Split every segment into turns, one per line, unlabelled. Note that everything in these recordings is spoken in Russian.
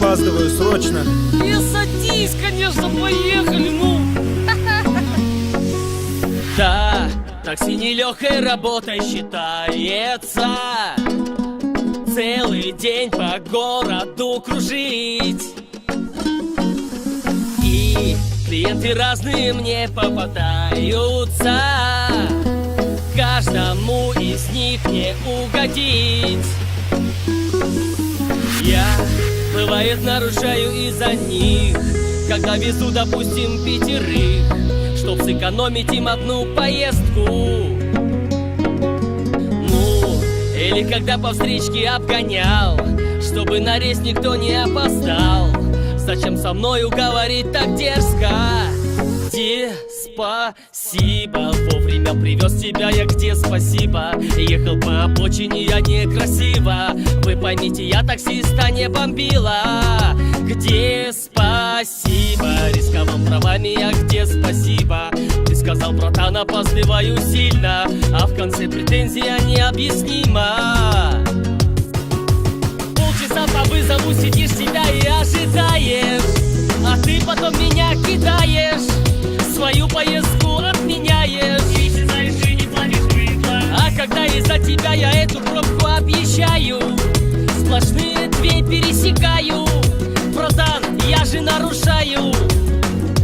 опаздываю, срочно.
Не садись, конечно, поехали, ну. Да, такси нелегкой работой считается. Целый день по городу кружить. И клиенты разные мне попадаются. Каждому из них не угодить. Я, бывает, нарушаю из-за них, когда везу, допустим, 5, чтоб сэкономить им одну поездку. Или когда по встречке обгонял, чтобы на рейс никто не опоздал. Зачем со мною говорить так дерзко? Где спасибо? Вовремя привез тебя я, где спасибо? Ехал по обочине я некрасиво. Вы поймите, я таксиста не бомбила. Где спасибо? Рисковал правами я, где спасибо? Ты сказал, братан, опаздываю сильно, а в конце претензия необъяснима. Полчаса по вызову сидишь себя и ожидаешь, а ты потом меня кидаешь, свою поездку отменяешь. Исчезаешь и не платишь выплат. А когда из-за тебя я эту пробку объезжаю, сплошные 2 пересекаю. Братан, я же нарушаю.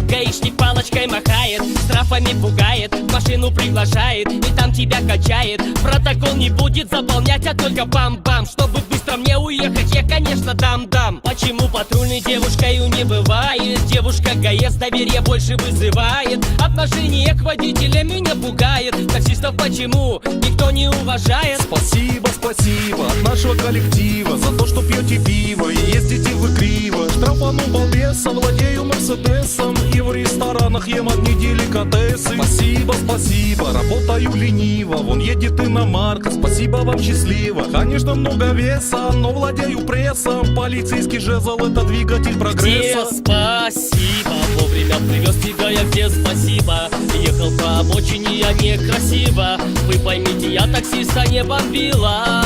Гаишник палочкой махает, штрафами пугает, машину приглашает и там тебя качает. Протокол не будет заполнять, а только бам-бам. Чтобы быстро мне уехать, я, конечно, дам-дам. Почему патрульной девушкой не бывает? Девушка ГАЭС доверие больше вызывает. Отношение к водителям меня пугает. Таксистов почему никто не уважает?
Спасибо, спасибо от нашего коллектива за то, что пьете пиво и ездите вы криво. Штрафану балбеса, владею мерседесом и в ресторанах ем одни деликатесы. Спасибо, спасибо, работаю лениво, вон едет иномарка, спасибо вам, счастливо. Конечно, много веса, но владею прессом. Полицейский жезл — это двигатель прогресса.
Где спасибо? Вовремя привез тебя я, где спасибо? Ехал по обочине я некрасиво. Вы поймите, я таксиста не бомбила.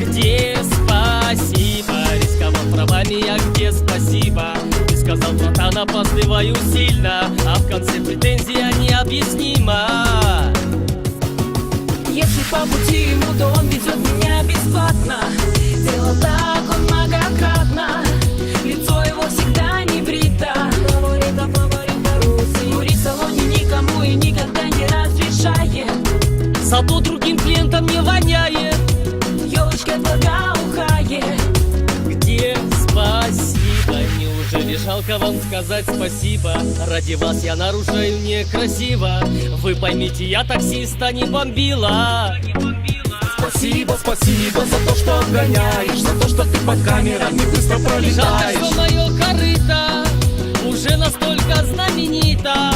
Где спасибо? Рисковал правами я, где спасибо? Ты сказал, братан, опаздываю сильно, а в конце претензия необъяснима.
Если по пути ему, то он везет меня бесплатно. Делал так он многократно. Лицо его всегда не брито. Курить в салоне никому и никогда не разрешает.
Зато другим клиентам не воняет.
Елочка благоухает.
Где спасибо? Неужели жалко вам сказать спасибо? Ради вас я нарушаю некрасиво. Вы поймите, я таксиста не бомбила.
Спасибо, спасибо за то, что обгоняешь, за то, что ты под камерами быстро
Жалко,
пролетаешь.
что мое корыто уже настолько знаменито.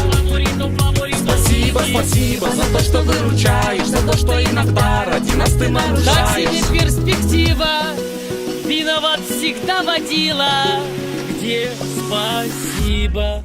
Спасибо, спасибо за то, что выручаешь, за то, что иногда ради нас ты
Так
нарушаешь.
себе перспектива, виноват всегда водила. Где спасибо?